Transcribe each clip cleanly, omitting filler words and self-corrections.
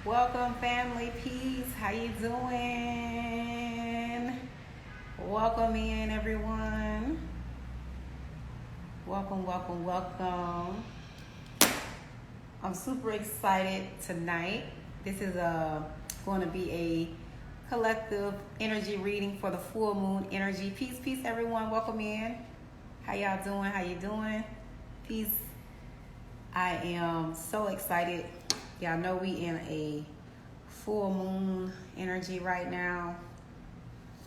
Welcome, family. Peace. How you doing? Welcome in, everyone. Welcome. I'm super excited tonight. This is going to be a collective energy reading for the full moon energy. Peace, everyone. Welcome in. How y'all doing? Peace. I am so excited. Y'all know we in a full moon energy right now.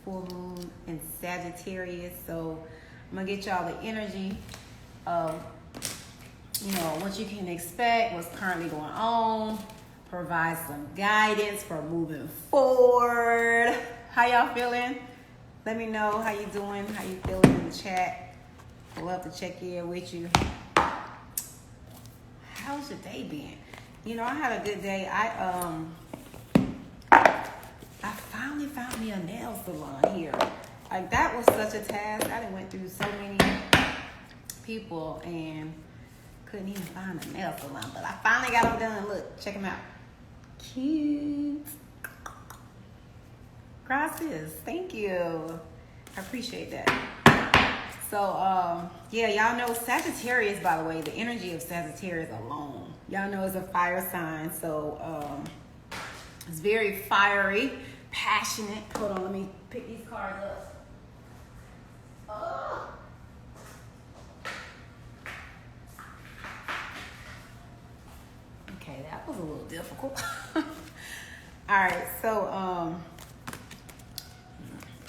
Full moon in Sagittarius. So I'm going to get y'all the energy of, what you can expect, what's currently going on, provide some guidance for moving forward. How y'all feeling? Let me know how you doing, how you feeling in the chat. I'd love to check in with you. How's your day been? I had a good day. I finally found me a nail salon here. Like, that was such a task. I done went through so many people and couldn't even find a nail salon. But I finally got them done. Look, check them out. Cute. Gracias. Thank you. I appreciate that. So, y'all know Sagittarius, by the way, the energy of Sagittarius alone. Y'all know it's a fire sign, so it's very fiery, passionate. Hold on, let me pick these cards up. Oh. Okay, that was a little difficult. All right, so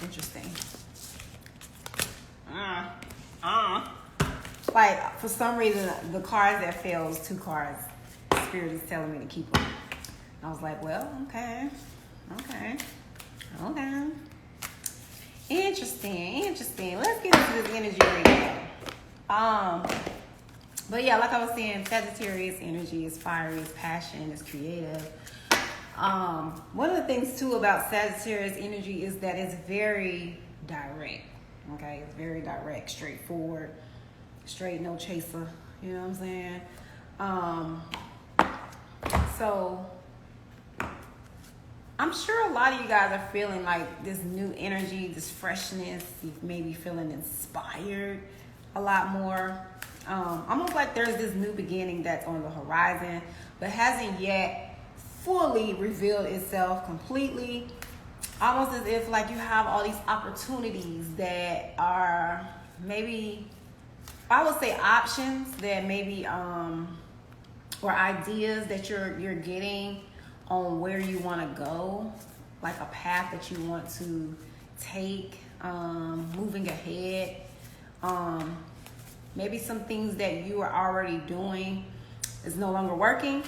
interesting. Like, for some reason, the cards that fell was two cards. Spirit is telling me to keep them. I was like, well, okay. Interesting. Let's get into this energy reading. But yeah, like I was saying, Sagittarius energy is fiery, it's passion, it's creative. One of the things too about Sagittarius energy is that it's very direct. Okay, it's very direct, straightforward, straight, no chaser. You know what I'm saying? So I'm sure a lot of you guys are feeling like this new energy, this freshness. You may be feeling inspired a lot more. Almost like there's this new beginning that's on the horizon, but hasn't yet fully revealed itself completely. Almost as if like you have all these opportunities that are maybe, I would say options that maybe, or ideas that you're getting on where you want to go, like a path that you want to take, moving ahead. Maybe some things that you are already doing is no longer working,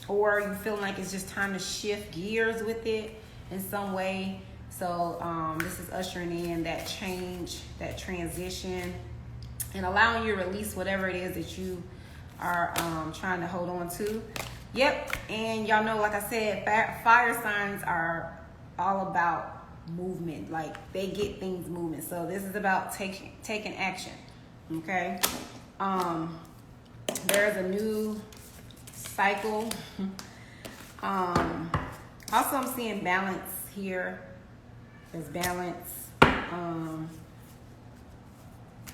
or you feel like it's just time to shift gears with it in some way. So this is ushering in that change, that transition, and allowing you to release whatever it is that you are trying to hold on to. Yep, and y'all know, like I said, fire signs are all about movement. Like, they get things moving. So this is about taking action. Okay. There's a new cycle. Also, I'm seeing balance here. There's balance.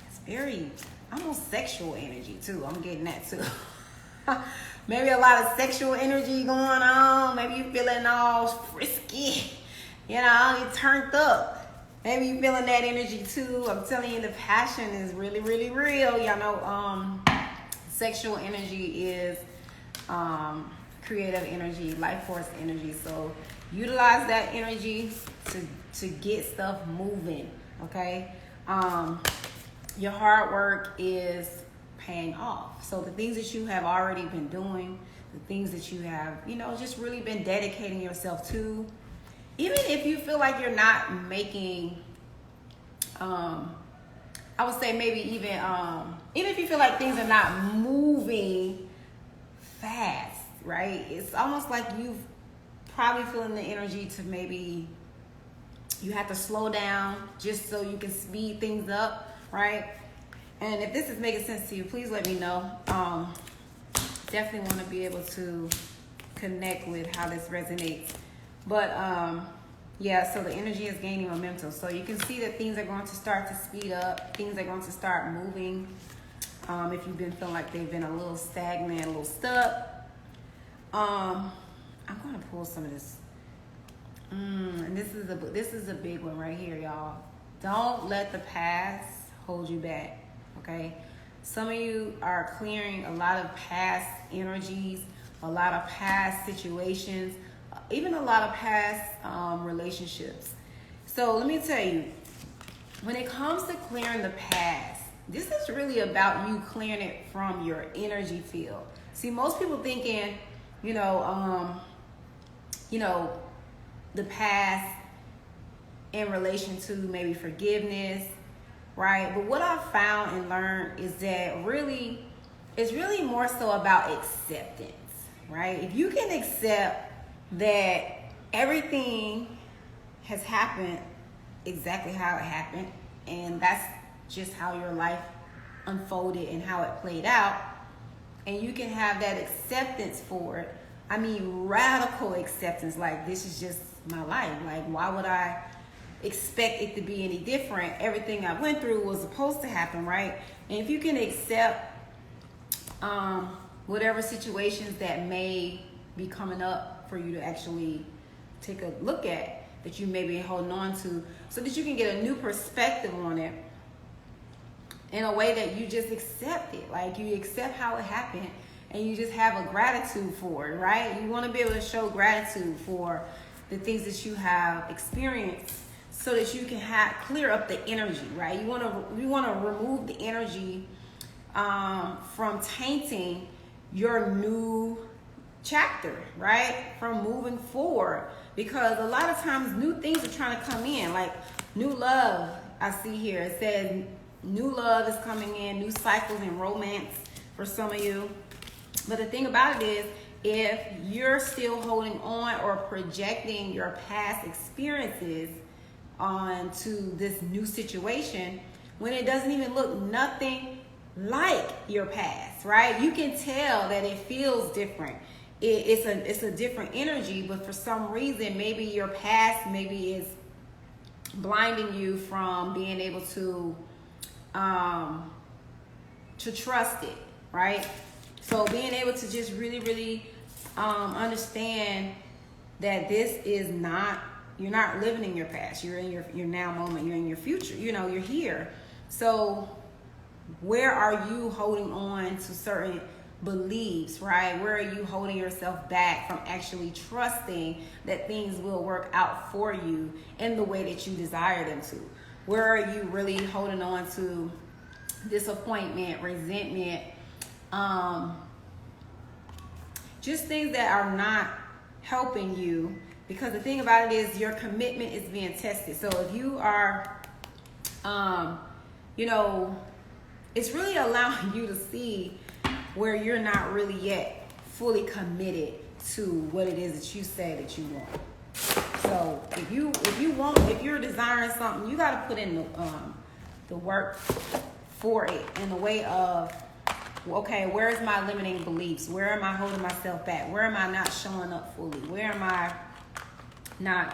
It's very almost sexual energy too. I'm getting that too. Maybe a lot of sexual energy going on. Maybe you feeling all frisky. You turned up. Maybe you feeling that energy too. I'm telling you, the passion is really, really real. Y'all know sexual energy is creative energy, life force energy. So utilize that energy to get stuff moving, okay? Your hard work is paying off. So the things that you have already been doing, the things that you have, just really been dedicating yourself to, even if you feel like you're not making, I would say maybe even if you feel like things are not moving fast, right? It's almost like you've probably feeling the energy to maybe you have to slow down just so you can speed things up, right? And if this is making sense to you, please let me know. Definitely want to be able to connect with how this resonates. But yeah, so the energy is gaining momentum. So you can see that things are going to start to speed up. Things are going to start moving. If you've been feeling like they've been a little stagnant, a little stuck. I'm going to pull some of this. And this is a big one right here, y'all. Don't let the past hold you back, okay? Some of you are clearing a lot of past energies, a lot of past situations, even a lot of past relationships. So let me tell you, when it comes to clearing the past, this is really about you clearing it from your energy field. See, most people thinking, the past in relation to maybe forgiveness, right? But what I've found and learned is that it's really more so about acceptance, right? If you can accept that everything has happened exactly how it happened, and that's just how your life unfolded and how it played out, and you can have that acceptance for it. I mean, radical acceptance, like this is just my life. Like, why would I expect it to be any different? Everything I went through was supposed to happen, right? And if you can accept whatever situations that may be coming up for you to actually take a look at, that you may be holding on to, so that you can get a new perspective on it in a way that you just accept it. Like, you accept how it happened and you just have a gratitude for it, right? You want to be able to show gratitude for the things that you have experienced, so that you can clear up the energy, right? You want to remove the energy from tainting your new chapter, right? From moving forward, because a lot of times new things are trying to come in, like new love. I see here it says new love is coming in, new cycles in romance for some of you. But the thing about it is, if you're still holding on or projecting your past experiences onto this new situation, when it doesn't even look nothing like your past, right? You can tell that it feels different. It's a different energy, but for some reason, maybe your past maybe is blinding you from being able to trust it, right? So being able to just really, really understand that this is not, you're not living in your past. You're in your now moment. You're in your future. You're here. So where are you holding on to certain beliefs, right? Where are you holding yourself back from actually trusting that things will work out for you in the way that you desire them to? Where are you really holding on to disappointment, resentment, just things that are not helping you? Because the thing about it is, your commitment is being tested. So if you are, it's really allowing you to see where you're not really yet fully committed to what it is that you say that you want. So if you're desiring something, you got to put in the work for it in the way of, okay, where is my limiting beliefs? Where am I holding myself back? Where am I not showing up fully? Where am I not,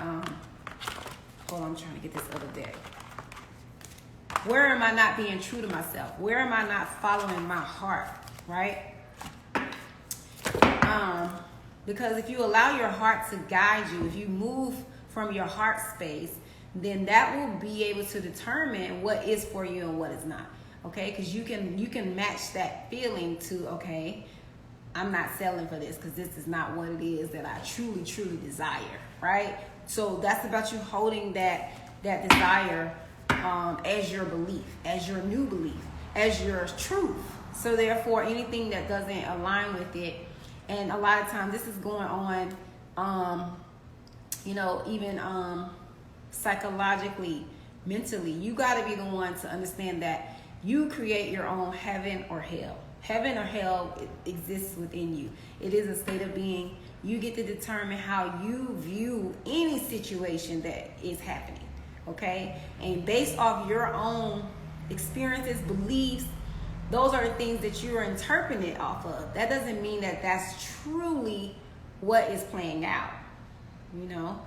hold on, I'm trying to get this other deck. Where am I not being true to myself? Where am I not following my heart, right? Because if you allow your heart to guide you, if you move from your heart space, then that will be able to determine what is for you and what is not. Okay, because you can match that feeling to, okay, I'm not settling for this because this is not what it is that I truly, truly desire, right? So that's about you holding that desire as your belief, as your new belief, as your truth. So therefore, anything that doesn't align with it, and a lot of times this is going on, even psychologically, mentally, you got to be the one to understand that you create your own heaven or hell. Heaven or hell exists within you. It is a state of being. You get to determine how you view any situation that is happening, okay? And based off your own experiences, beliefs, those are the things that you are interpreting it off of. That doesn't mean that that's truly what is playing out, you know.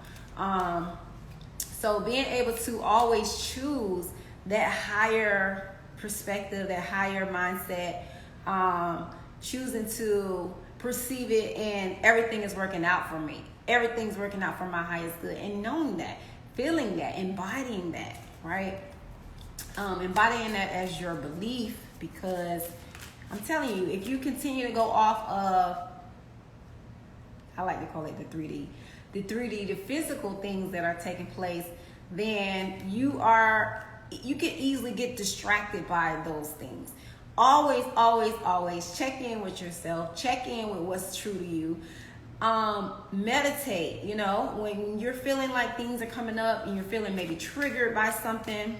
So being able to always choose that higher perspective, that higher mindset, choosing to perceive it and everything is working out for me. Everything's working out for my highest good. And knowing that, feeling that, embodying that, right? Embodying that as your belief, because I'm telling you, if you continue to go off of, I like to call it the 3D, the physical things that are taking place, then you can easily get distracted by those things. Always check in with yourself, check in with what's true to you. Meditate, you know, when you're feeling like things are coming up and you're feeling maybe triggered by something,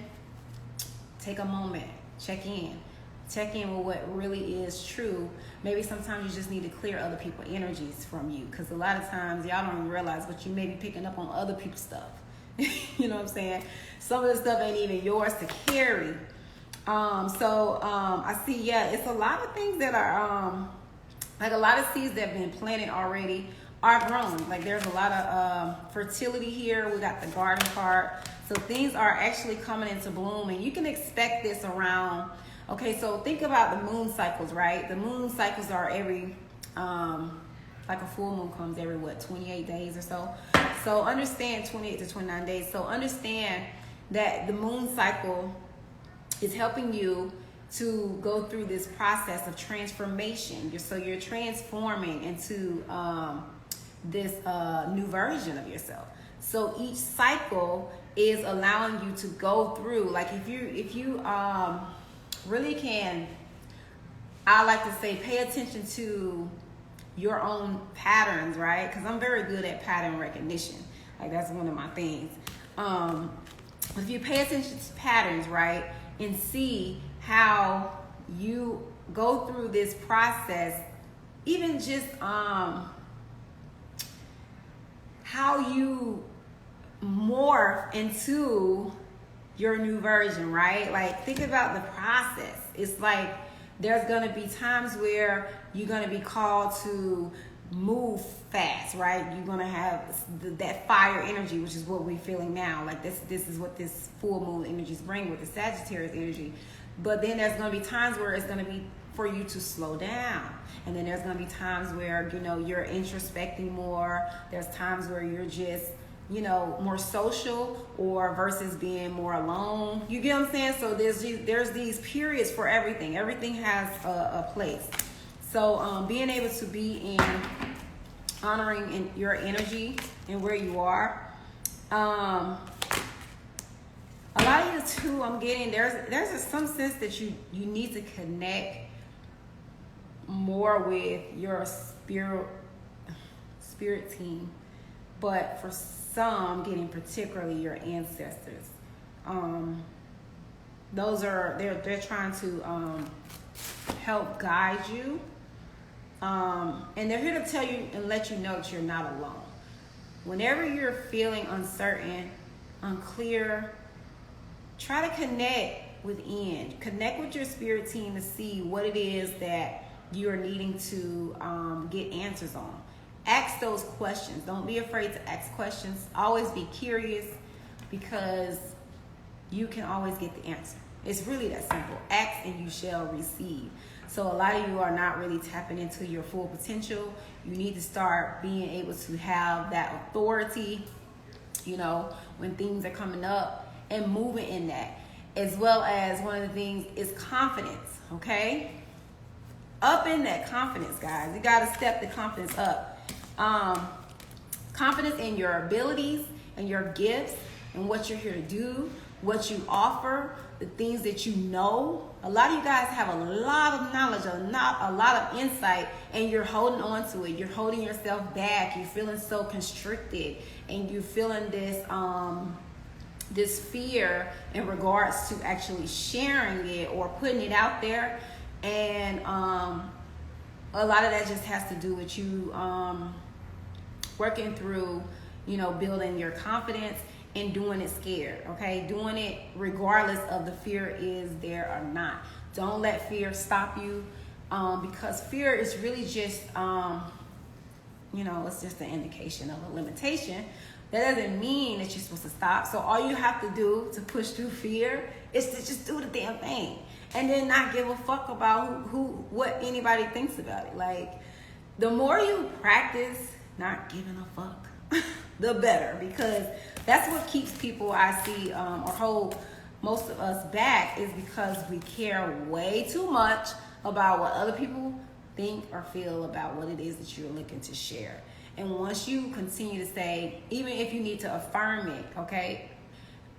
take a moment, check in with what really is true. Maybe sometimes you just need to clear other people's energies from you, because a lot of times y'all don't even realize, but you may be picking up on other people's stuff. You know what I'm saying? Some of the stuff ain't even yours to carry. I see, yeah, it's a lot of things that are like a lot of seeds that have been planted already are growing. Like there's a lot of fertility here. We got the garden part. So things are actually coming into bloom, and you can expect this around. Okay, so think about the moon cycles, right? The moon cycles are every, like a full moon comes every, 28 days or so. So understand 28 to 29 days. So understand that the moon cycle is helping you to go through this process of transformation. So you're transforming into this new version of yourself. So each cycle is allowing you to go through, like if you really can, I like to say, pay attention to your own patterns, right? Because I'm very good at pattern recognition. Like that's one of my things. If you pay attention to patterns, right, and see how you go through this process, even just how you morph into your new version, right? Like think about the process. It's like there's gonna be times where you're gonna be called to move fast, right? You're gonna have that fire energy, which is what we're feeling now. Like this is what this full moon energies bring with the Sagittarius energy. But then there's gonna be times where it's gonna be for you to slow down. And then there's gonna be times where, you know, you're introspecting more. There's times where you're just, you know, more social, or versus being more alone. You get what I'm saying? So there's these periods for everything. Everything has a place. So being able to be in honoring in your energy and where you are. A lot of you too, I'm getting there's some sense that you need to connect more with your spirit team, but for some, getting particularly your ancestors. They're trying to help guide you, and they're here to tell you and let you know that you're not alone. Whenever you're feeling uncertain, unclear, try to connect with your spirit team to see what it is that you're needing to get answers on. Ask those questions. Don't be afraid to ask questions. Always be curious, because you can always get the answer. It's really that simple. Ask and you shall receive. So a lot of you are not really tapping into your full potential. You need to start being able to have that authority, you know, when things are coming up, and moving in that. As well as one of the things is confidence, okay? Up in that confidence, guys. You got to step the confidence up. Confidence in your abilities and your gifts and what you're here to do, what you offer, the things that you know. A lot of you guys have a lot of knowledge, a lot of insight, and you're holding on to it. You're holding yourself back. You're feeling so constricted, and you're feeling this fear in regards to actually sharing it or putting it out there. And a lot of that just has to do with you working through, you know, building your confidence and doing it scared, okay? Doing it regardless of the fear is there or not. Don't let fear stop you, because fear is really just, it's just an indication of a limitation. That doesn't mean that you're supposed to stop. So all you have to do to push through fear is to just do the damn thing, and then not give a fuck about what anybody thinks about it. Like, the more you practice not giving a fuck, the better, because that's what keeps people, I see, or hold most of us back, is because we care way too much about what other people think or feel about what it is that you're looking to share. And once you continue to say, even if you need to affirm it, okay,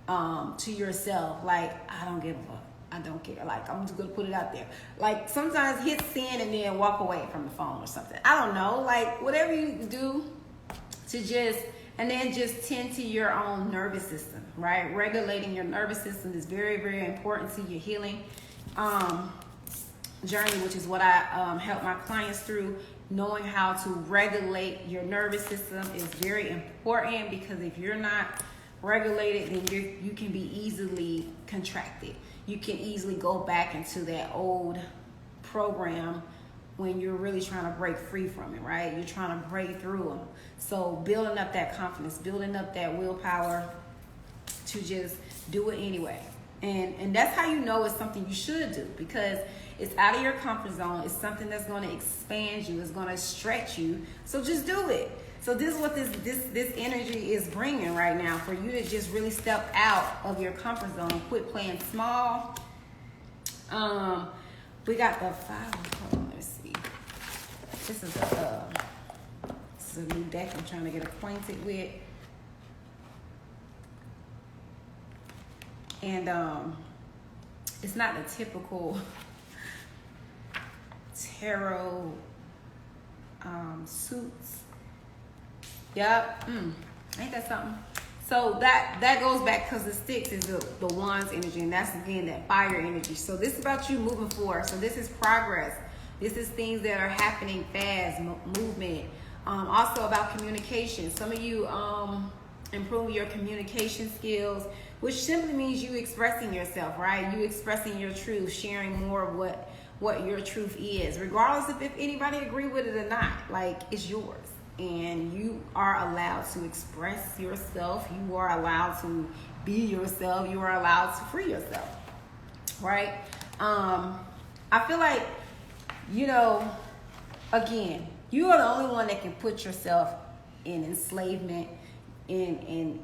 to yourself, like, I don't give a fuck, I don't care, like, I'm just gonna put it out there. Like, sometimes hit send and then walk away from the phone or something. I don't know, like, whatever you do to just tend to your own nervous system, right? Regulating your nervous system is very, very important to your healing journey, which is what I help my clients through. Knowing how to regulate your nervous system is very important, because if you're not regulated, then you can be easily contracted. You can easily go back into that old program when you're really trying to break free from it, right? You're trying to break through them. So building up that confidence, building up that willpower to just do it anyway. And that's how you know it's something you should do, because it's out of your comfort zone. It's something that's going to expand you. It's going to stretch you. So just do it. So this is what this energy is bringing right now, for you to just really step out of your comfort zone. Quit playing small. We got the 5. Hold on, let's see. This is a new deck I'm trying to get acquainted with. And it's not the typical tarot suits. Yep. Ain't that something? So that goes back, because the sticks is the wands energy, and that's, again, that fire energy. So this is about you moving forward. So this is progress. This is things that are happening fast, movement. Also about communication. Some of you improve your communication skills, which simply means you expressing yourself, right? You expressing your truth, sharing more of what your truth is, regardless of if anybody agree with it or not. Like, it's yours, and you are allowed to express yourself. You are allowed to be yourself. You are allowed to free yourself, right? I feel like, again, you are the only one that can put yourself in enslavement, and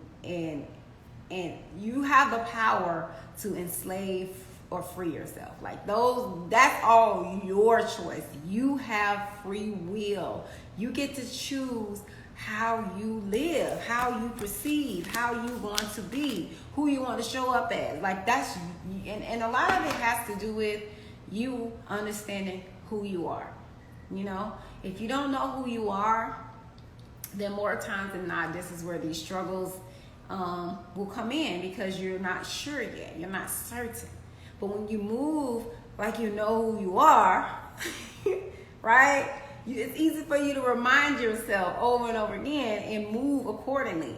you have the power to enslave or free yourself. Like, that's all your choice. You have free will. You get to choose how you live, how you perceive, how you want to be, who you want to show up as. Like, that's, and a lot of it has to do with you understanding who you are. If you don't know who you are, then more times than not, this is where these struggles will come in, because you're not sure yet. You're not certain. But when you move like you know who you are, right? It's easy for you to remind yourself over and over again and move accordingly.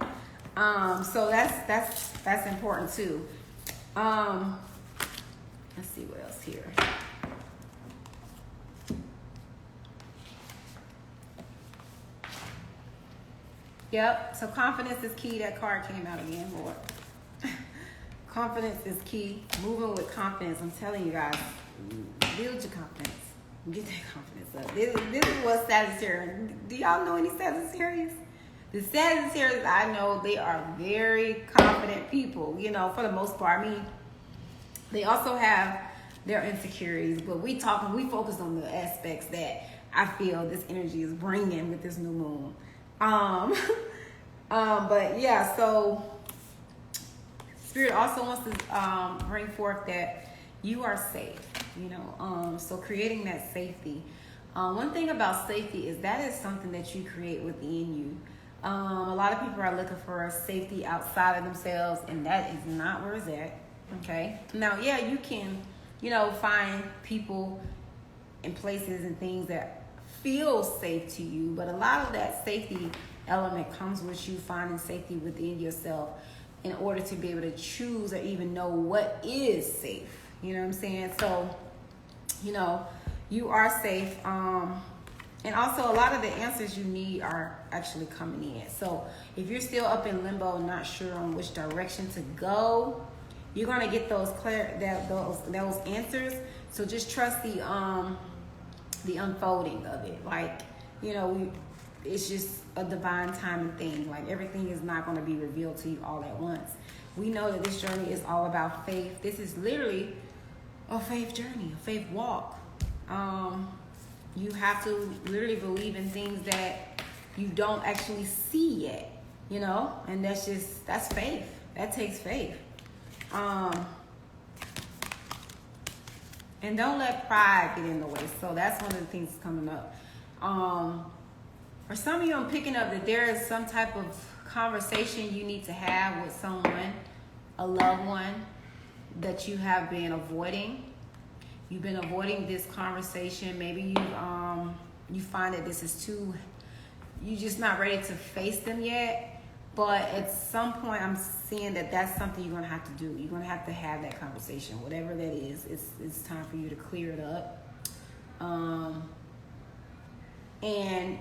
So that's important too. Let's see what else here. Yep. So confidence is key. That card came out again, Lord. Confidence is key. Moving with confidence. I'm telling you guys, build your confidence. Get that confidence up. This is what Sagittarius. Do y'all know any Sagittarius? The Sagittarius, I know, they are very confident people, for the most part. I mean, they also have their insecurities, but we focus on the aspects that I feel this energy is bringing with this new moon. But yeah, so Spirit also wants to bring forth that you are safe, so creating that safety. One thing about safety is that is something that you create within you. A lot of people are looking for safety outside of themselves, and that is not where it's at. Okay. Now, yeah, you can, find people and places and things that feel safe to you, but a lot of that safety element comes with you finding safety within yourself in order to be able to choose or even know what is safe. You know what I'm saying? So, you are safe. And also, a lot of the answers you need are actually coming in. So if you're still up in limbo, not sure on which direction to go, you're gonna get those those answers. So just trust the unfolding of it. Like, you know, it's just a divine timing thing. Like, everything is not gonna be revealed to you all at once. We know that this journey is all about faith. This is literally a faith journey, a faith walk. You have to literally believe in things that you don't actually see yet, you know? And that's faith. That takes faith. And don't let pride get in the way. So that's one of the things that's coming up. For some of you, I'm picking up that there is some type of conversation you need to have with someone, a loved one, that you have been avoiding. You've been avoiding this conversation. Maybe you find that this is you're just not ready to face them yet. But at some point, I'm seeing that that's something you're going to have to do. You're going to have that conversation. Whatever that is, it's time for you to clear it up. And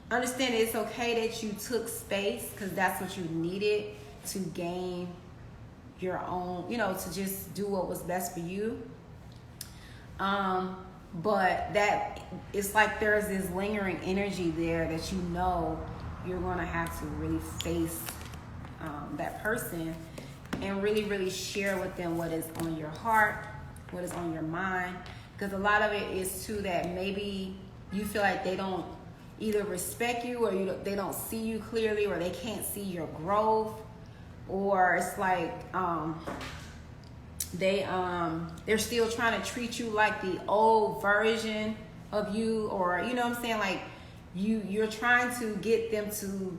understand that it's okay that you took space, because that's what you needed to gain your own, you know, to just do what was best for you. But that it's like there's this lingering energy there that, you know, you're going to have to really face that person and really, really share with them what is on your heart, what is on your mind. Because a lot of it is too that maybe you feel like they don't either respect you, or they don't see you clearly, or they can't see your growth, or it's like they're still trying to treat you like the old version of you, or, you know what I'm saying, like you're trying to get them to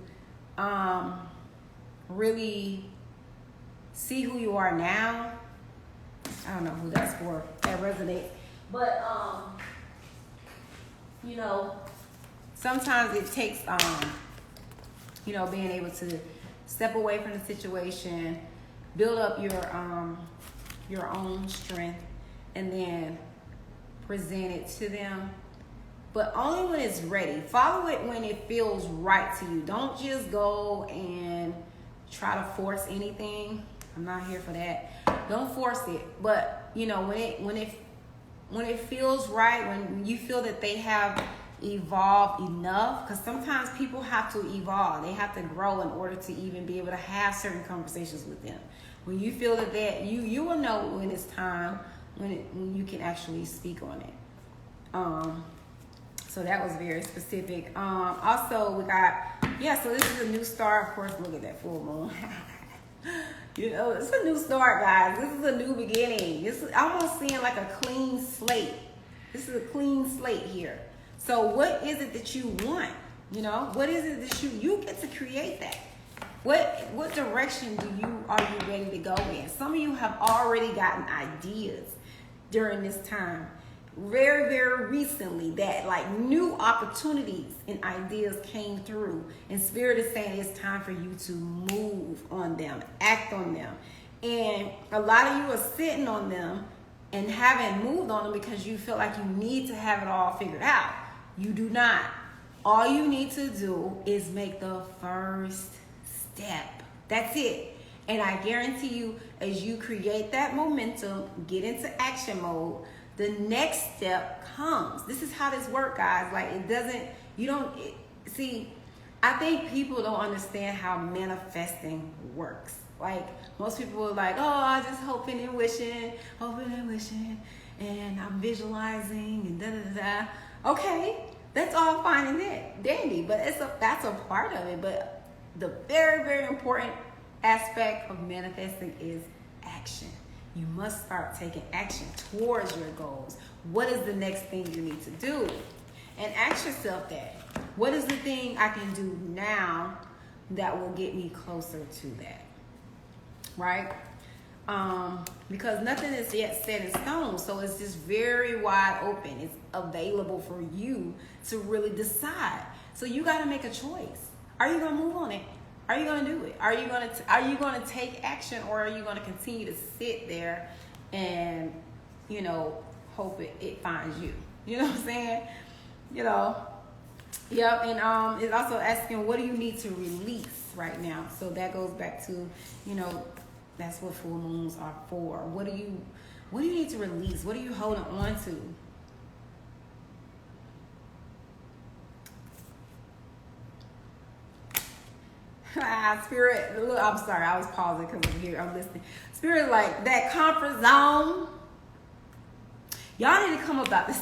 really see who you are now. I don't know who that's for, that resonates, but you know, sometimes it takes you know, being able to step away from the situation, build up your own strength, and then present it to them. But only when it's ready. Follow it when it feels right to you. Don't just go and try to force anything. I'm not here for that. Don't force it. But, you know, when it feels right, when you feel that they have evolved enough, because sometimes people have to evolve. They have to grow in order to even be able to have certain conversations with them. When you feel that you will know when it's time, when you can actually speak on it. So that was very specific. Also, we got, so this is a new start. Of course, look at that full moon. You know, it's a new start, guys. This is a new beginning. I'm almost seeing like a clean slate. This is a clean slate here. So what is it that you want? You know, what is it that you get to create that? What direction are you ready to go in? Some of you have already gotten ideas during this time. Very, very recently, that like new opportunities and ideas came through, and Spirit is saying it's time for you to move on them, act on them. And a lot of you are sitting on them and haven't moved on them because you feel like you need to have it all figured out. You do not. All you need to do is make the first step. That's it. And I guarantee you, as you create that momentum, get into action mode, the next step comes. This is how this works, guys. Like, see, I think people don't understand how manifesting works. Like, most people are like, oh, I just hoping and wishing, and I'm visualizing, and da-da-da-da. Okay, that's all fine and dandy, but that's a part of it. But the very, very important aspect of manifesting is action. You must start taking action towards your goals. What is the next thing you need to do? And ask yourself that. What is the thing I can do now that will get me closer to that? Right? Because nothing is yet set in stone. So it's just very wide open. It's available for you to really decide. So you got to make a choice. Are you going to move on it? Are you going to do it? Are you going to take action, or are you going to continue to sit there and, you know, hope it finds you? You know what I'm saying? You know, Yep, and it's also asking, what do you need to release right now? So that goes back to, that's what full moons are for. What do you need to release? What are you holding on to? Spirit, look, I'm sorry, I was pausing because I'm listening. Spirit, like that comfort zone. Y'all need to come about this.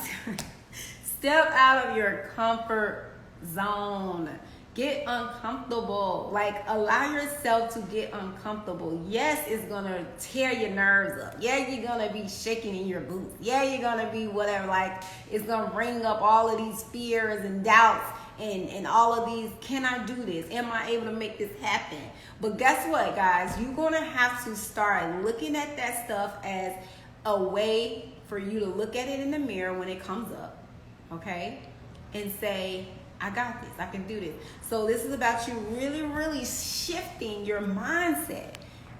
Step out of your comfort zone. Get uncomfortable. Like, allow yourself to get uncomfortable. Yes, it's gonna tear your nerves up. Yeah, you're gonna be shaking in your boots. Yeah, you're gonna be whatever. Like, it's gonna bring up all of these fears and doubts and all of these. Can I do this? Am I able to make this happen? But guess what, guys? You're gonna have to start looking at that stuff as a way for you to look at it in the mirror when it comes up, okay? And say, I got this, I can do this. So this is about you really, really shifting your mindset,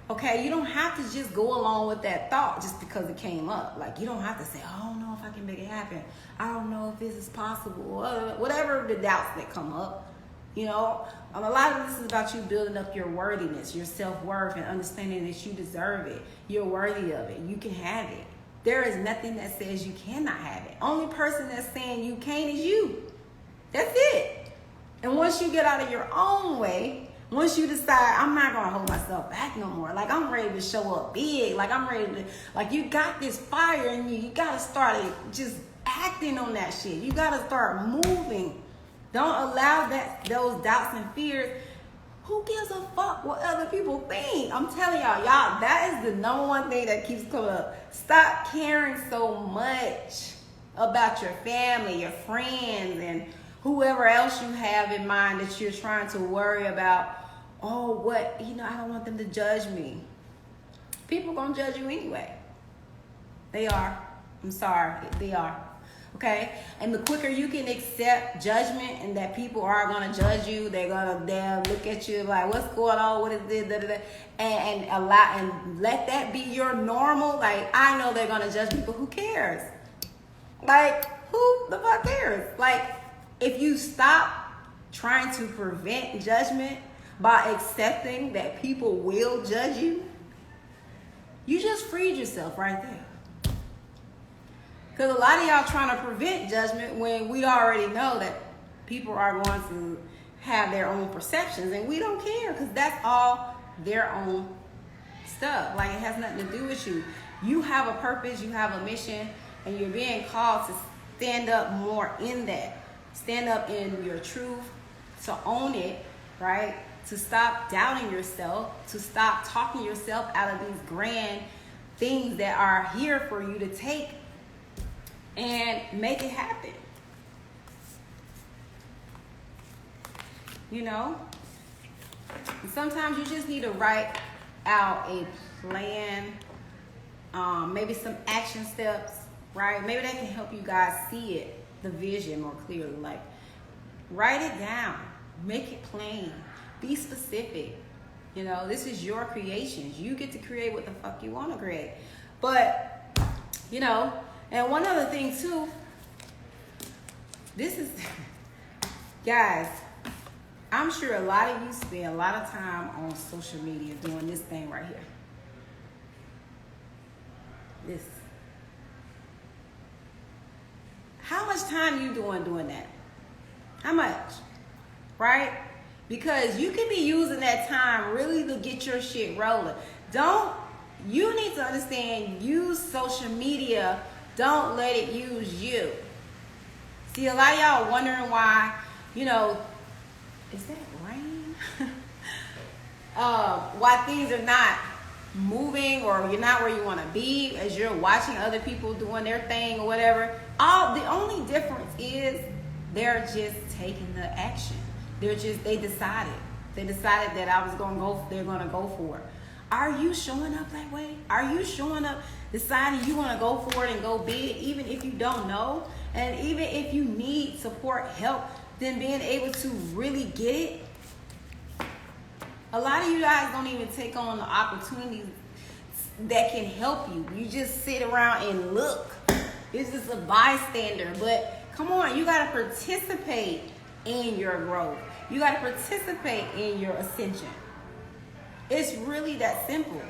okay? You don't have to just go along with that thought just because it came up. Like, you don't have to say, I don't know if I can make it happen. I don't know if this is possible. Whatever the doubts that come up, a lot of this is about you building up your worthiness, your self-worth, and understanding that you deserve it. You're worthy of it. You can have it. There is nothing that says you cannot have it. Only person that's saying you can't is you. That's it. And once you get out of your own way, once you decide, I'm not going to hold myself back no more. Like, I'm ready to show up big. Like, I'm ready to, like, you got this fire in you. You got to start just acting on that shit. You got to start moving. Don't allow those doubts and fears. Who gives a fuck what other people think? I'm telling y'all, that is the number one thing that keeps coming up. Stop caring so much about your family, your friends, and whoever else you have in mind that you're trying to worry about. Oh, what, I don't want them to judge me. People gonna judge you anyway. They are. I'm sorry, they are. Okay? And the quicker you can accept judgment and that people are gonna judge you, they're gonna look at you like, what's going on? What is this? Da, da, da. And allow and let that be your normal. Like, I know they're gonna judge me, but who cares? Like, who the fuck cares? Like, if you stop trying to prevent judgment by accepting that people will judge you, you just freed yourself right there. Because a lot of y'all trying to prevent judgment when we already know that people are going to have their own perceptions, and we don't care because that's all their own stuff. Like, it has nothing to do with you. You have a purpose, you have a mission, and you're being called to stand up more in that. Stand up in your truth, to own it, right? To stop doubting yourself, to stop talking yourself out of these grand things that are here for you to take and make it happen. And sometimes you just need to write out a plan, maybe some action steps, right? Maybe that can help you guys see it, the vision more clearly. Like, write it down, make it plain, be specific. This is your creations. You get to create what the fuck you want to create. But, and one other thing too, this is, guys, I'm sure a lot of you spend a lot of time on social media doing this thing right here. This. How much time you doing that? How much? Right? Because you can be using that time really to get your shit rolling. You need to understand, use social media. Don't let it use you. See, a lot of y'all wondering why, is that rain? Why things are not moving, or you're not where you want to be as you're watching other people doing their thing or whatever. The only difference is they're just taking the action. They decided that they're gonna go for it. Are you showing up that way? Are you showing up deciding you want to go for it and go big, even if you don't know? And even if you need support, help, then being able to really get it. A lot of you guys don't even take on the opportunities that can help you. You just sit around and look. It's just a bystander. But come on, you got to participate. in your growth. You got to participate in your ascension. It's really that simple.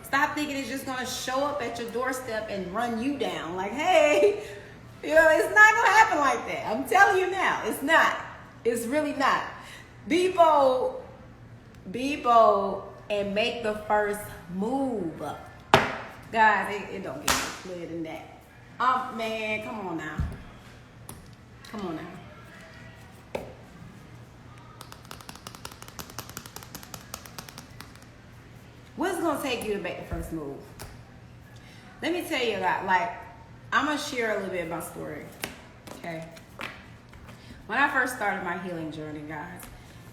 Stop thinking it's just going to show up at your doorstep and run you down. Like, hey, it's not going to happen like that. I'm telling you now, it's not. It's really not. Be bold, and make the first move. Guys, it don't get much clearer than that. Man, come on now. Come on now. What's going to take you to make the first move? Let me tell you that. Like, I'm going to share a little bit of my story. Okay. When I first started my healing journey, guys,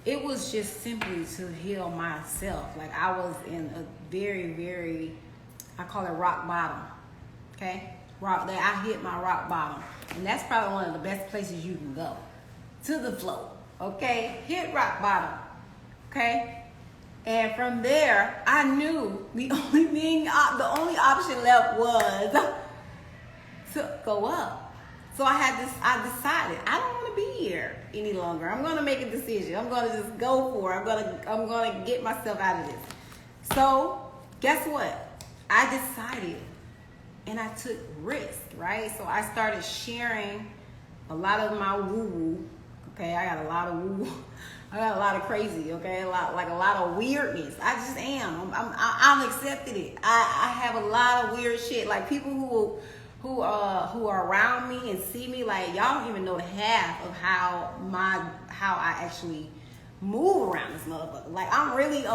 it was just simply to heal myself. Like, I was in a very, very, I call it rock bottom. Okay? I hit my rock bottom. And that's probably one of the best places you can go. To the flow. Okay? Hit rock bottom. Okay? And from there, I knew the only option left was to go up. So I decided I don't want to be here any longer. I'm going to make a decision. I'm going to just go for it. I'm going to get myself out of this. So guess what? I decided, and I took risk, right? So I started sharing a lot of my woo-woo. Okay, I got a lot of woo-woo. I got a lot of crazy, okay? A lot of weirdness. I just am. I'm accepted it. I have a lot of weird shit. Like, people who are around me and see me, like, y'all don't even know the half of how I actually move around this motherfucker. Like, I'm really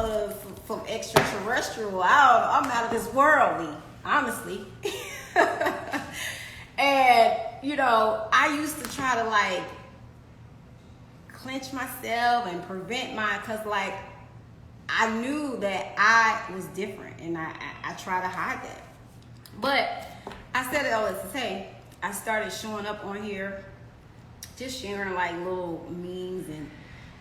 from extraterrestrial. I'm out of this worldly, honestly. And I used to try to like clench myself and prevent cause like I knew that I was different, and I try to hide that. But I said it all to say, I started showing up on here, just sharing like little memes and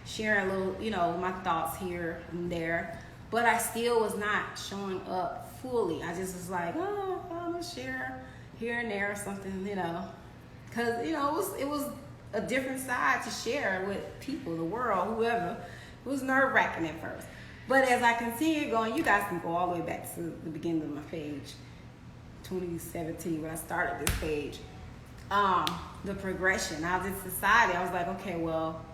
sharing little, my thoughts here and there. But I still was not showing up fully. I just was like, oh, I'm gonna share here and there or something, because it was a different side to share with people, the world, whoever. It was nerve-wracking at first. But as I continued going, you guys can go all the way back to the beginning of my page, 2017, when I started this page. The progression. I just decided, I was like, okay, well,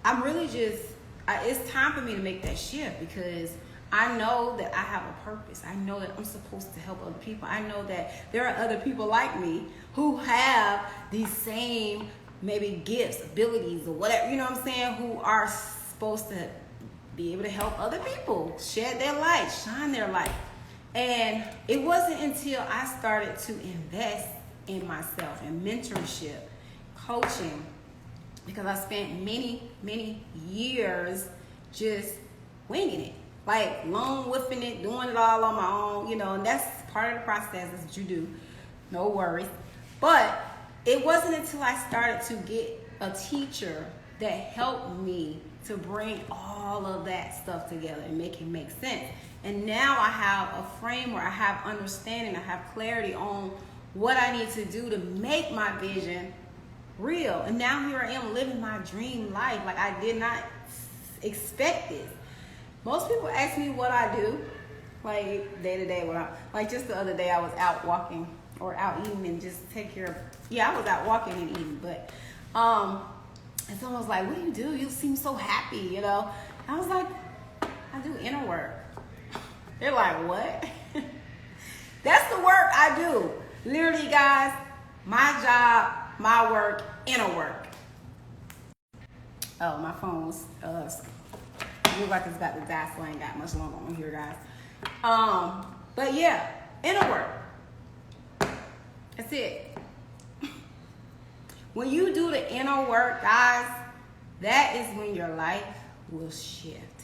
I'm really it's time for me to make that shift, because I know that I have a purpose. I know that I'm supposed to help other people. I know that there are other people like me who have these same maybe gifts, abilities, or whatever, what I'm saying, who are supposed to be able to help other people, shed their light, shine their light. And it wasn't until I started to invest in myself, in mentorship, coaching, because I spent many, many years just winging it. Like lone wolfing it, doing it all on my own, and that's part of the process. That's what you do. No worries. But it wasn't until I started to get a teacher that helped me to bring all of that stuff together and make it make sense. And now I have a framework, I have understanding, I have clarity on what I need to do to make my vision real. And now here I am living my dream life. Like, I did not expect this. Most people ask me what I do, like day to day. Like just the other day, I was out walking or out eating and just take care of. Yeah, I was out walking and eating, but and someone was like, "What do you do? You seem so happy," I was like, "I do inner work." They're like, "What?" That's the work I do. Literally, guys, my job, my work, inner work. Oh, my phone's looks like it's about to die, so I ain't got much longer on here, guys. But yeah, inner work. That's it. When you do the inner work, guys, that is when your life will shift.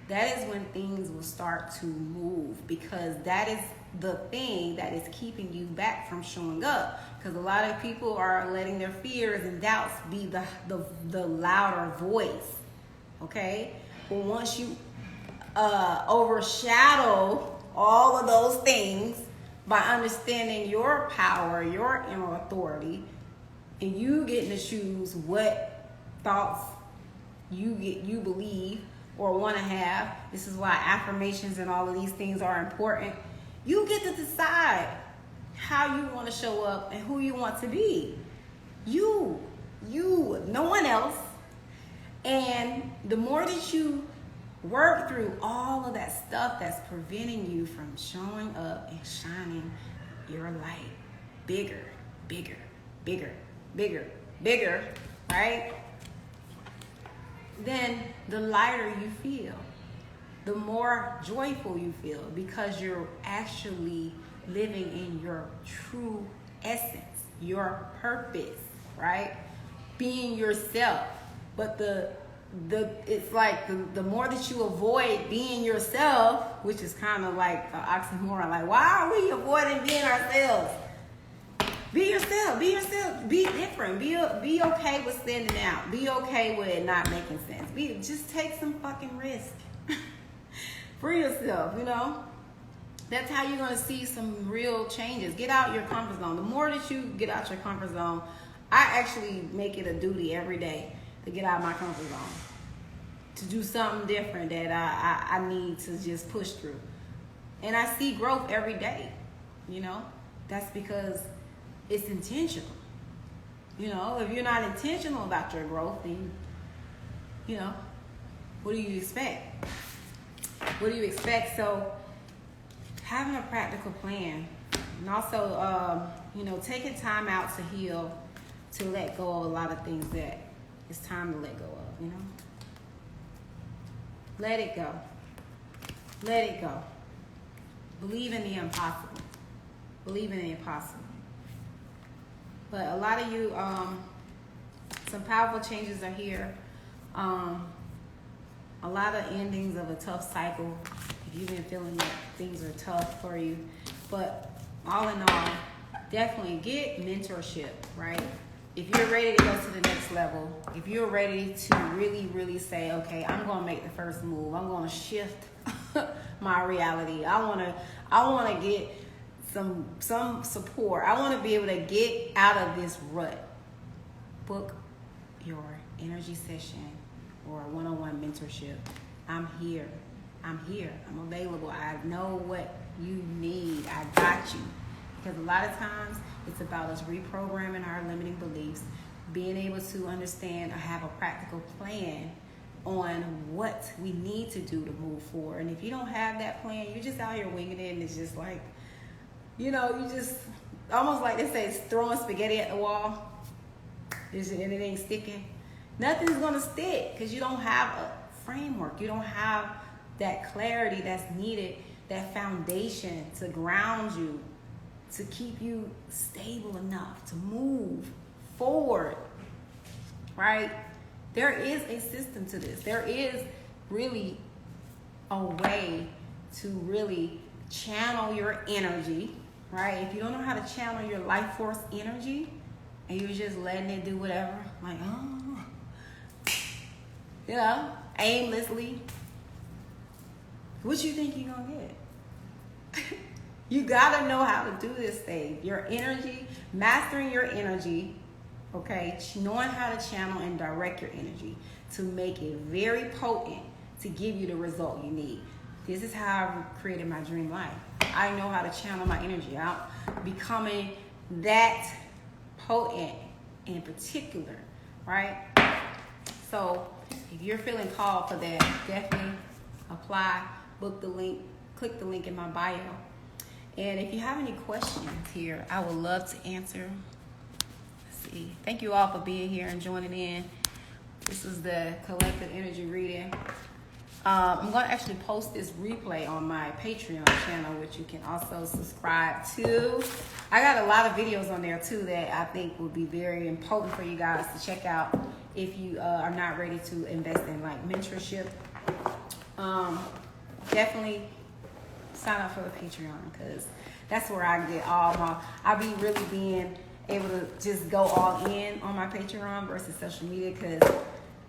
That is when things will start to move, because that is the thing that is keeping you back from showing up. Because a lot of people are letting their fears and doubts be the louder voice. Okay? But once you overshadow all of those things by understanding your power, your inner authority, And you getting to choose what thoughts you believe or want to have. This is why affirmations and all of these things are important. You get to decide how you want to show up and who you want to be. You, no one else. And the more that you work through all of that stuff that's preventing you from showing up and shining your light bigger, bigger, bigger, bigger, bigger, right? Then the lighter you feel, the more joyful you feel, because you're actually living in your true essence, your purpose, right? Being yourself. But it's like the more that you avoid being yourself, which is kind of like an oxymoron, like, why are we avoiding being ourselves? Be yourself, be different, be okay with standing out, be okay with it not making sense. Just take some fucking risk for yourself, you know? That's how you're gonna see some real changes. Get out your comfort zone. The more that you get out your comfort zone, I actually make it a duty every day to get out of my comfort zone, to do something different that I need to just push through. And I see growth every day, you know? That's because it's intentional. You know, if you're not intentional about your growth, then, you know, what do you expect? What do you expect? So having a practical plan, and also, you know, taking time out to heal, to let go of a lot of things that it's time to let go of, you know? Let it go. Let it go. Believe in the impossible. Believe in the impossible. But a lot of you, some powerful changes are here. A lot of endings of a tough cycle. If you've been feeling that things are tough for you. But all in all, definitely get mentorship, right? If you're ready to go to the next level, if you're ready to really, really say, okay, I'm going to make the first move. I'm going to shift my reality. I want to get some support. I want to be able to get out of this rut. Book your energy session or one-on-one mentorship. I'm here. I'm available. I know what you need. I got you. Because a lot of times it's about us reprogramming our limiting beliefs, being able to understand or have a practical plan on what we need to do to move forward. And if you don't have that plan, you're just out here winging it, and it's just like, you know, you just almost like they say, it's throwing spaghetti at the wall, and it ain't sticking. Nothing's gonna stick because you don't have a framework. You don't have that clarity that's needed, that foundation to ground you, to keep you stable enough to move forward, right? There is a system to this. There is really a way to really channel your energy, right? If you don't know how to channel your life force energy and you're just letting it do whatever, like, you know, aimlessly, what you think you're gonna get? You gotta know how to do this thing. Your energy, mastering your energy, okay? Knowing how to channel and direct your energy to make it very potent to give you the result you need. This is how I created my dream life. I know how to channel my energy out, becoming that potent in particular, right? So if you're feeling called for that, definitely apply, book the link, click the link in my bio. And if you have any questions here, I would love to answer. Let's see. Thank you all for being here and joining in. This is the collective energy reading. I'm going to actually post this replay on my Patreon channel, which you can also subscribe to. I got a lot of videos on there too that I think will be very important for you guys to check out if you are not ready to invest in like mentorship. Definitely sign up for the Patreon, because that's where I get all my, I'll be really being able to just go all in on my Patreon versus social media, because,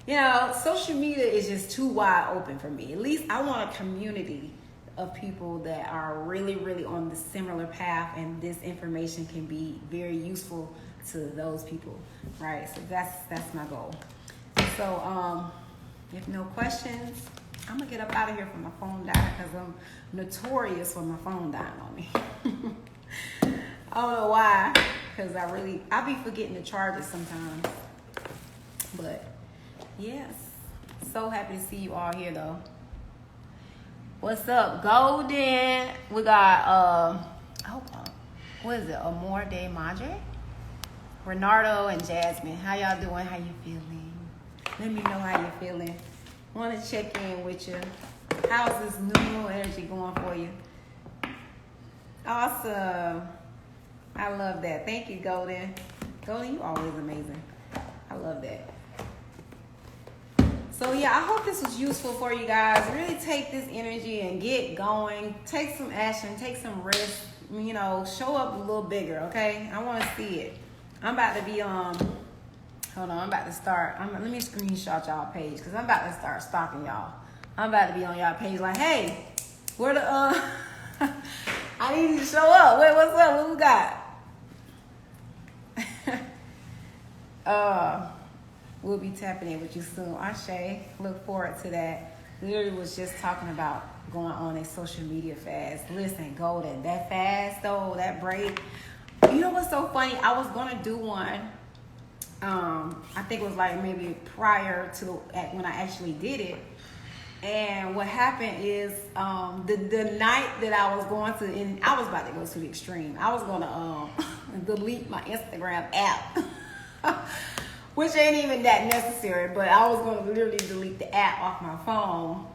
you know, social media is just too wide open for me. At least I want a community of people that are really, really on the similar path, and this information can be very useful to those people, right? So that's my goal. So if no questions, I'm gonna get up out of here for my phone died, because I'm notorious for my phone dying on me. I don't know why, because I be forgetting to charge it sometimes. But yes, so happy to see you all here though. What's up, Golden? We got what is it? Amor de Madre? Renardo and Jasmine. How y'all doing? How you feeling? Let me know how you're feeling. Want to check in with you. How's this new moon energy going for you? Awesome. I love that. Thank you, Golden. Golden, you always amazing. I love that. So yeah, I hope this was useful for you guys. Really take this energy and get going. Take some action. Take some risk. You know, show up a little bigger, okay? I want to see it. I'm about to be hold on, I'm about to start. Let me screenshot y'all page, because I'm about to start stalking y'all. I'm about to be on y'all page like, hey, where the I need you to show up. Wait, what's up? What we got? We'll be tapping in with you soon. Ashe, look forward to that. Literally was just talking about going on a social media fast. Listen, Golden, that fast though, that break. You know what's so funny? I was gonna do one. I think it was like maybe prior to when I actually did it. And what happened is the night that I was going to, and I was about to go to the extreme. I was gonna delete my Instagram app, which ain't even that necessary. But I was gonna literally delete the app off my phone,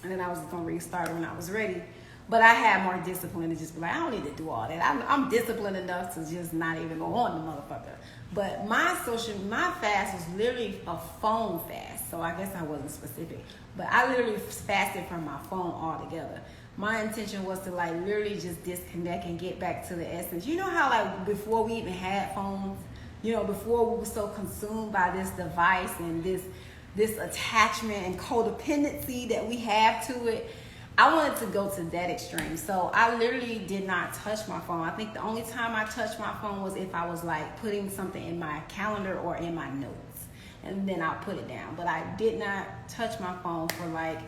and then I was gonna restart it when I was ready. But I had more discipline to just be like, I don't need to do all that. I'm disciplined enough to just not even go on the motherfucker. But my fast was literally a phone fast. So I guess I wasn't specific. But I literally fasted from my phone altogether. My intention was to like literally just disconnect and get back to the essence. You know how like before we even had phones, you know, before we were so consumed by this device and this attachment and codependency that we have to it, I wanted to go to that extreme. So I literally did not touch my phone. I think the only time I touched my phone was if I was like putting something in my calendar or in my notes. And then I'll put it down. But I did not touch my phone for like,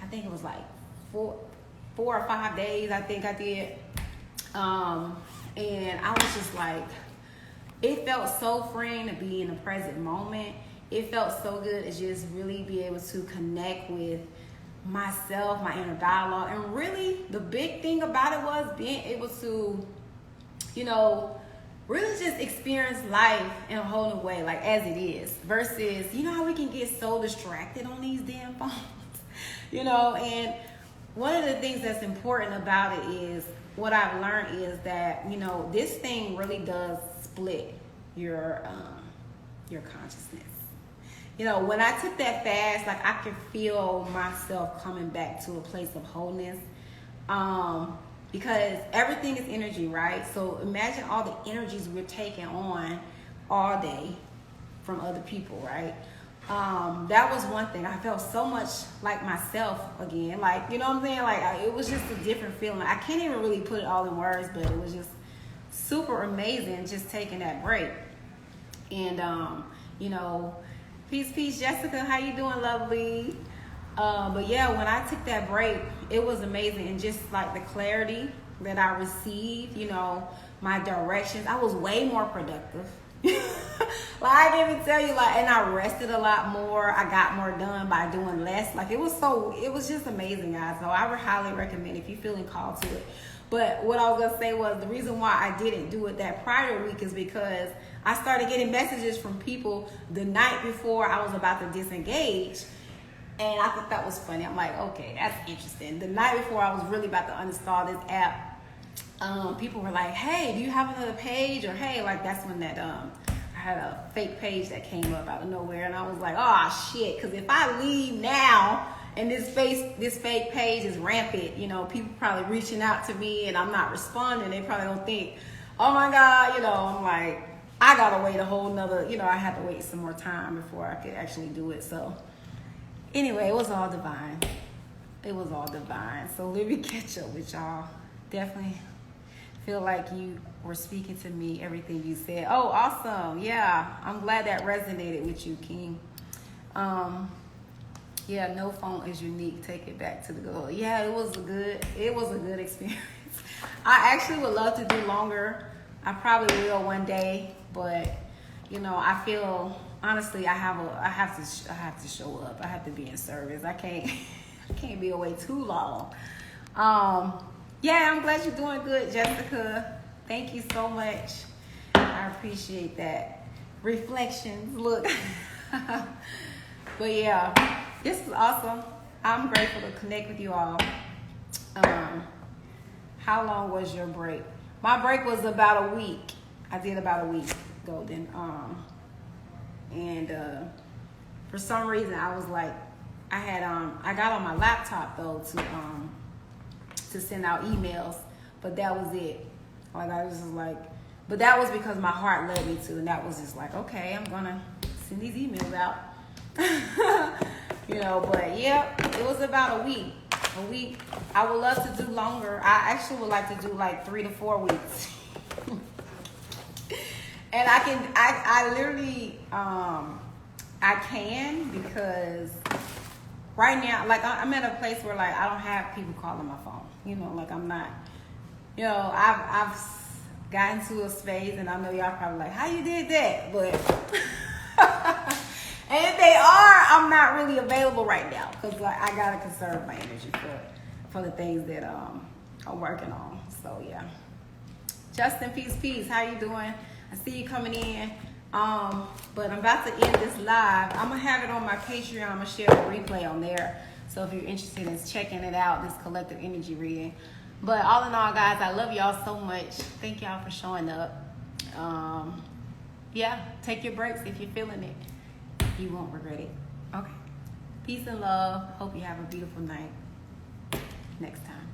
I think it was like four or 5 days, I think I did. And I was just like, it felt so freeing to be in the present moment. It felt so good to just really be able to connect with myself, my inner dialogue. And really the big thing about it was being able to, you know, really just experience life in a whole new way, like as it is, versus, you know how we can get so distracted on these damn phones, you know. And one of the things that's important about it is, what I've learned is that, you know, this thing really does split your consciousness. You know, when I took that fast, like I could feel myself coming back to a place of wholeness. Because everything is energy, right? So imagine all the energies we're taking on all day from other people, right? That was one thing. I felt so much like myself again. Like, you know what I'm saying? Like, it was just a different feeling. I can't even really put it all in words, but it was just super amazing just taking that break. And, you know, peace, Jessica. How you doing, lovely? But yeah, when I took that break, it was amazing. And just like the clarity that I received, you know, my directions, I was way more productive. Like, I can't even tell you, like, and I rested a lot more. I got more done by doing less. Like, it was just amazing, guys. So I would highly recommend if you're feeling called to it. But what I was going to say was, the reason why I didn't do it that prior week is because I started getting messages from people the night before I was about to disengage. And I thought that was funny. I'm like, okay, that's interesting. The night before I was really about to uninstall this app, people were like, hey, do you have another page? Or hey, like, that's when that I had a fake page that came up out of nowhere. And I was like, oh, shit. Because if I leave now and this fake page is rampant, you know, people probably reaching out to me and I'm not responding. They probably don't think, oh, my God, you know, I'm like, I got to wait a whole nother, you know, I had to wait some more time before I could actually do it. So anyway, it was all divine. It was all divine. So let me catch up with y'all. Definitely feel like you were speaking to me, everything you said. Oh, awesome. Yeah, I'm glad that resonated with you, King. Yeah, no phone is unique. Take it back to the goal. Yeah, it was a good experience. I actually would love to do longer. I probably will one day, but you know, I feel honestly I have to show up. I have to be in service. I can't be away too long. Yeah, I'm glad you're doing good, Jessica. Thank you so much. I appreciate that. Reflections, look. But yeah, this is awesome. I'm grateful to connect with you all. How long was your break? My break was about a week. I did about a week, Golden. And for some reason I was like, I got on my laptop though to send out emails, but that was it. Like I was just like, but that was because my heart led me to, and that was just like, okay, I'm gonna send these emails out. You know, but yeah, it was about a week. I would love to do longer. I actually would like to do like 3 to 4 weeks. And I literally, I can, because right now, like I'm at a place where like I don't have people calling my phone. You know, like I'm not, you know, I've gotten to a space, and I know y'all probably like, how you did that? But, and if they are, I'm not really available right now, because like I gotta conserve my energy for the things that I'm working on. So yeah. Justin, peace. How you doing? I see you coming in. But I'm about to end this live. I'm gonna have it on my Patreon. I'm gonna share the replay on there. So if you're interested in checking it out, this collective energy reading. But all in all, guys, I love y'all so much. Thank y'all for showing up. Yeah, take your breaks if you're feeling it. You won't regret it. Okay. Peace and love. Hope you have a beautiful night. Next time.